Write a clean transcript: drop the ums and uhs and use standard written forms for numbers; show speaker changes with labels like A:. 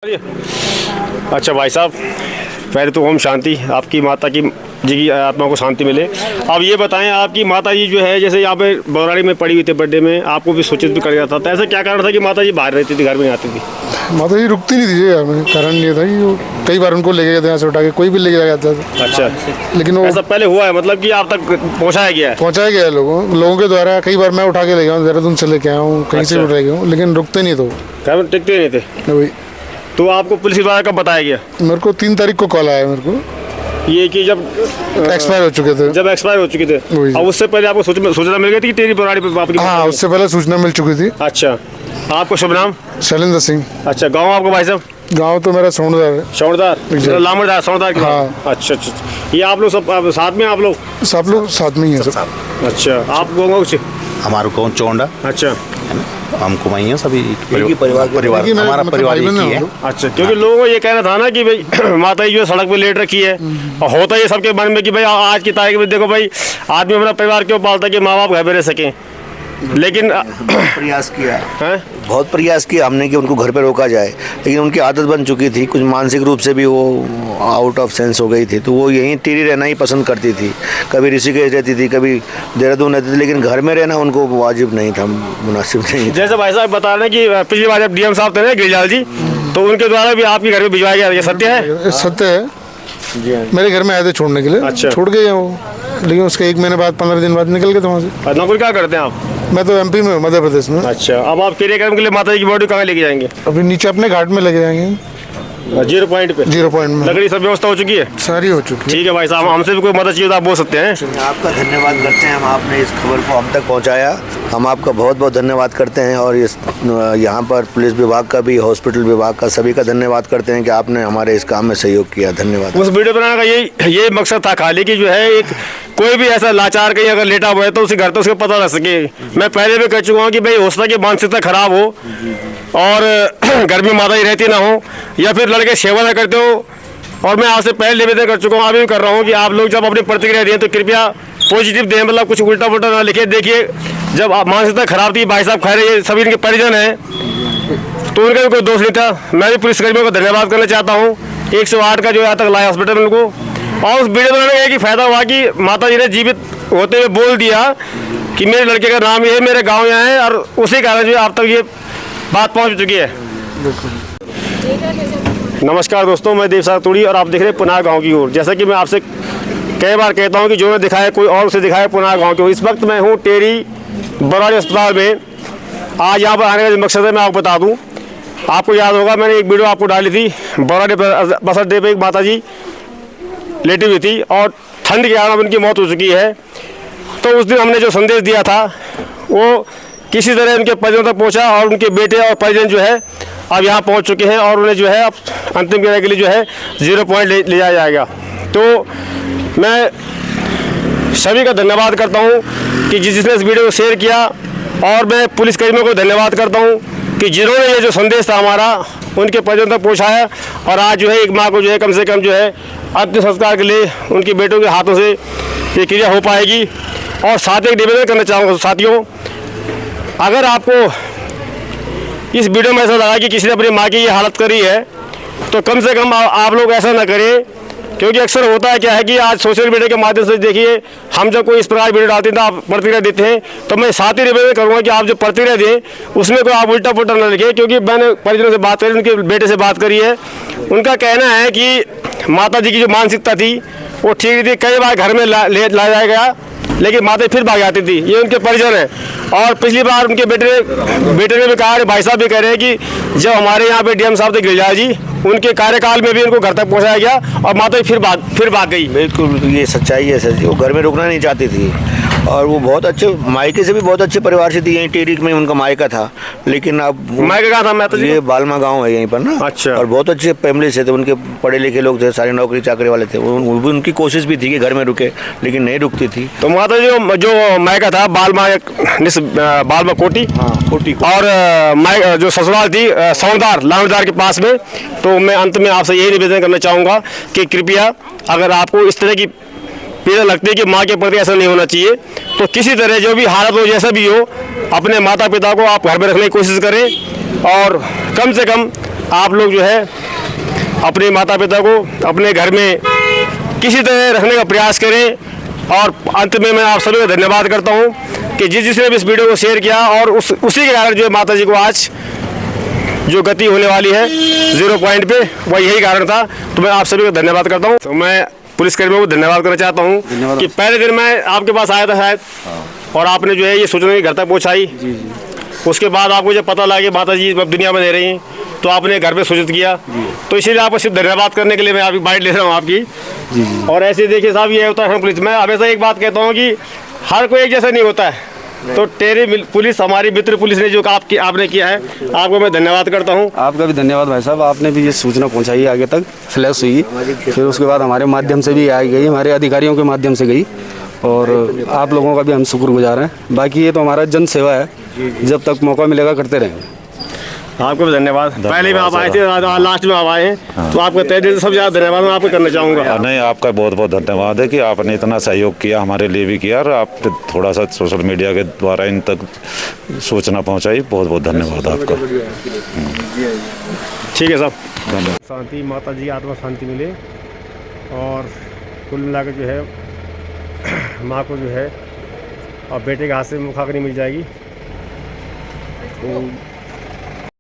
A: अच्छा भाई साहब, पहले तो ओम शांति, आपकी माता की जी की आत्मा को शांति मिले। अब ये बताएं, आपकी माता जी जो है, जैसे यहाँ पे बौराड़ी में पड़ी हुई थी बर्थडे में, आपको भी सूचित भी कर गया था, तो ऐसा क्या कारण था कि माता जी बाहर रहती थी, घर में नहीं आती थी?
B: माता जी रुकती नहीं थी यार, में कारण ये था कि वो कई बार उनको लेके गए थे यहाँ से उठा के, कोई भी लेके जाता था।
A: अच्छा,
B: लेकिन वो
A: ऐसा पहले हुआ है, मतलब कि आप तक पहुँचाया गया है?
B: पहुँचाया गया है लोगों के द्वारा। कई बार मैं उठा के ले गया हूँ, देहरादून से लेके आया हूँ, कहीं से भी उठा गया हूँ, लेकिन रुकते नहीं। तो
A: घर में टिकते नहीं थे?
B: वही
A: तो आपको पुलिस द्वारा कब बताया गया?
B: मेरे को 3 तारीख को कॉल आया मेरे को,
A: ये कि जब
B: एक्सपायर हो चुके थे।
A: जब एक्सपायर हो चुके थे,
B: वही।
A: और उससे पहले आपको सूचना मिल गई थी कि तेरी बौराड़ी पे आपकी?
B: हाँ, उससे पहले सूचना मिल चुकी थी।
A: अच्छा, आपको शुभ नाम?
B: शैलेंद्र सिंह।
A: अच्छा, गाँव आपको भाई साहब?
B: गाँव तो मेरा सौंडदार है।
A: शौड़दार, लामड़दार, सौड़दार की?
B: हाँ।
A: अच्छा अच्छा, ये आप लोग सब साथ में? आप लोग
B: सब लोग साथ में ही हैं सब।
A: अच्छा, आप गाँव से?
C: हमारा कौन चौंडा,
A: अच्छा,
C: हम कुमाई हैं सभी,
B: परिवार
C: हमारा परिवार एक ही है।
A: अच्छा, क्योंकि लोगों को ये कहना था ना कि भाई माता जी जो सड़क पे लेट रखी है, और होता ये सबके मन में कि भाई आज की तारीख में देखो भाई, आदमी अपना परिवार क्यों पालता है कि माँ बाप घर में रह सकें, लेकिन
C: प्रयास किया
A: हैं?
C: बहुत प्रयास किया हमने कि उनको घर पे रोका जाए, लेकिन उनकी आदत बन चुकी थी, कुछ मानसिक रूप से भी वो आउट ऑफ सेंस हो गई थी, तो वो यहीं टिरी रहना ही पसंद करती थी। कभी ऋषिकेश रहती थी, कभी देहरादून रहती थी, लेकिन घर में रहना उनको वाजिब नहीं था, मुनासिब नहीं था।
A: जैसे भाई साहब बता रहे हैं कि पिछली बार जब डीएम साहब थे ना गिरिजाल जी, तो उनके द्वारा भी आपके घर में भिजवाया गया, ये सत्य है?
B: सत्य है। मेरे घर में आए थे छोड़ने के लिए।
A: अच्छा।
B: छोड़ गए वो, लेकिन उसके 1 महीने बाद 15 दिन बाद निकल गए थे वहाँ से।
A: नौकरी क्या करते हैं आप?
B: मैं तो एमपी में हूँ, मध्य प्रदेश में।
A: अच्छा, अब आप क्रियाक्रम के लिए माता जी की बॉडी कहाँ लेके जाएंगे?
B: अभी नीचे अपने घाट में लेके जाएंगे,
A: 0 पॉइंट पे?
B: 0 पॉइंट में।
A: लकड़ी सब व्यवस्था हो चुकी है?
B: सारी हो चुकी है।
A: ठीक है भाई साहब, हमसे भी कोई मदद चाहिए तो आप बोल सकते हैं।
C: आपका धन्यवाद करते हैं हम, आपने इस खबर को हम तक पहुंचाया, हम आपका बहुत बहुत धन्यवाद करते हैं। और इस यहाँ पर पुलिस विभाग का भी, हॉस्पिटल विभाग का, सभी का धन्यवाद करते हैं कि आपने हमारे इस काम में सहयोग किया। धन्यवाद।
A: उस वीडियो बनाने का ये मकसद था खाली कि जो है एक कोई भी ऐसा लाचार कहीं अगर लेटा हुआ है तो उसे घर तो उसको पता लग सके। मैं पहले भी कह चुका हूँ कि भाई हो सकता है कि मानसिकता खराब हो और घर में माता ही रहती ना हो, या फिर लड़के सेवा ना करते हो। और मैं आपसे पहले निवेदन कर चुका हूँ, अभी भी कर रहा हूँ कि आप लोग जब अपनी प्रतिक्रिया दें तो कृपया पॉजिटिव दें, मतलब कुछ उल्टा पुल्टा ना लिखे। देखिए, जब मानसिकता खराब थी, भाई साहब खैर ये सभी इनके परिजन हैं, तो उनका भी कोई दोष नहीं था। मैं भी पुलिसकर्मियों का धन्यवाद करना चाहता हूँ, 108 का जो यहाँ तक लाया हॉस्पिटल में उनको। और उस वीडियो बनाने का एक ही फायदा हुआ कि माता जी ने जीवित होते हुए बोल दिया कि मेरे लड़के का नाम ये है, मेरे गाँव यहाँ है, और उसी कारण जो आप तक ये बात पहुँच चुकी है। नमस्कार दोस्तों, मैं देवसागर तुड़ी और आप देख रहे हैं पुनार गाँव की ओर। जैसा कि मैं आपसे कई बार कहता हूं कि जो मैं दिखाया कोई और उसे दिखाया पुनार गांव की ओर। इस वक्त मैं हूं टेरी बौराड़ी अस्पताल में। आज यहां पर आने का जो मकसद है मैं आपको बता दूं। आपको याद होगा मैंने एक वीडियो आपको डाली थी, बौराड़ी बस अड्डे पर एक माता जी लेटी हुई थी और ठंड के कारण उनकी मौत हो चुकी है। तो उस दिन हमने जो संदेश दिया था वो किसी तरह उनके परिजनों तक पहुँचा, और उनके बेटे और परिजन जो है अब यहाँ पहुँच चुके हैं, और उन्हें जो है अब अंतिम क्रिया के लिए जो है 0 पॉइंट ले जाया जाएगा। तो मैं सभी का धन्यवाद करता हूं कि जिसने इस वीडियो को शेयर किया, और मैं पुलिसकर्मियों को धन्यवाद करता हूं कि जिन्होंने ये जो संदेश था हमारा उनके परिजनों तक पहुंचाया। और आज जो है एक माँ को जो है कम से कम जो है अंतिम संस्कार के लिए उनके बेटों के हाथों से ये क्रिया हो पाएगी। और साथ एक निवेदन करना चाहूँगा साथियों, अगर आपको इस वीडियो में ऐसा लगा कि किसी ने अपनी माँ की ये हालत करी है, तो कम से कम आप लोग ऐसा ना करें। क्योंकि अक्सर होता है क्या है कि आज सोशल मीडिया के माध्यम से देखिए, हम जब कोई इस प्रकार वीडियो डालते हैं तो आप प्रतिक्रिया देते हैं, तो मैं साथ ही निवेदन करूँगा कि आप जो प्रतिक्रिया दें उसमें कोई आप उल्टा पुल्टा न लिखें। क्योंकि मैंने परिजनों से बात करी, उनके बेटे से बात करी है, उनका कहना है कि माता जी की जो मानसिकता थी वो ठीक नहीं थी। कई बार घर में ला जाया गया, लेकिन माता फिर भाग जाती थी। ये उनके परिजन हैं। और पिछली बार उनके बेटे ने भी कहा, भाई साहब भी कह रहे हैं कि जब हमारे यहाँ पे डीएम साहब थे गिरिजाल जी, उनके कार्यकाल में भी उनको घर तक पहुँचाया गया और माता फिर भाग गई।
C: बिल्कुल ये सच्चाई है सर जी, वो घर में रुकना नहीं चाहती थी, और वो बहुत अच्छे मायके से भी बहुत अच्छे परिवार से थी। यहीं टेरी में उनका मायका था, लेकिन अब
A: मायका कहाँ था? मैं तो
C: ये बालमा गांव है यहीं पर ना।
A: अच्छा।
C: और बहुत अच्छे फैमिली से थे, उनके पढ़े लिखे लोग थे, सारे नौकरी चाकरी वाले थे। उनकी कोशिश भी थी कि घर में रुके, लेकिन नहीं रुकती थी।
A: तो माता जो मायका था बालमा कोटी,
C: हाँ कोटी,
A: और जो ससुराल थी सौंदार लामड़दार के पास में। तो मैं अंत में आपसे यही निवेदन करना चाहूँगा कि कृपया अगर आपको इस तरह की पीड़ा लगती है कि माँ के प्रति ऐसा नहीं होना चाहिए, तो किसी तरह जो भी हालत हो, जैसा भी हो, अपने माता पिता को आप घर में रखने की कोशिश करें। और कम से कम आप लोग जो है अपने माता पिता को अपने घर में किसी तरह रखने का प्रयास करें। और अंत में मैं आप सभी का धन्यवाद करता हूं कि जिसने भी इस वीडियो को शेयर किया और उसी के कारण जो है माता जी को आज जो गति होने वाली है 0 पॉइंट पे, वह यही कारण था। तो मैं आप सभी का धन्यवाद करता हूं। तो मैं पुलिसकर्मियों को धन्यवाद करना चाहता हूं कि पहले दिन मैं आपके पास आया था शायद, और आपने जो है ये सूचना घर तक पहुँचाई। उसके बाद आपको जब पता लगा कि माता जी अब दुनिया में दे रही हैं, तो आपने घर पे सूचित किया। तो इसीलिए आपको सिर्फ धन्यवाद करने के लिए मैं आपकी बाइट ले रहा हूँ आपकी। और ऐसे देखिए साहब, ये होता है पुलिस में। हमेशा एक बात कहता हूँ कि हर कोई एक जैसा नहीं होता है। तो टेरी पुलिस, हमारी मित्र पुलिस ने जो आपने किया है, आपको मैं धन्यवाद करता हूँ।
D: आपका भी धन्यवाद भाई साहब, आपने भी ये सूचना पहुंचाई, आगे तक फ्लैश हुई, फिर उसके बाद हमारे माध्यम से भी आई गई, हमारे अधिकारियों के माध्यम से गई, और आप लोगों का भी हम शुक्रगुजार हैं। बाकी ये तो हमारा जन सेवा है, जब तक मौका मिलेगा करते रहेंगे।
A: आपको भी धन्यवाद। पहले में आप आए थे, लास्ट में आप आए हैं, तो आपका तहे दिल से सबसे ज़्यादा धन्यवाद मैं आपको करना चाहूँगा।
E: नहीं, आपका बहुत बहुत धन्यवाद है कि आपने इतना सहयोग किया, हमारे लिए भी किया, और आप थोड़ा सा सोशल मीडिया के द्वारा इन तक सूचना पहुंचाई। बहुत बहुत धन्यवाद आपका।
A: ठीक है साहब, धन्यवाद। शांति, माता जी आत्मा शांति मिले, और कुल मिलाकर जो है माँ को जो है और बेटे के हाथ से मुखाग्नि मिल जाएगी। तो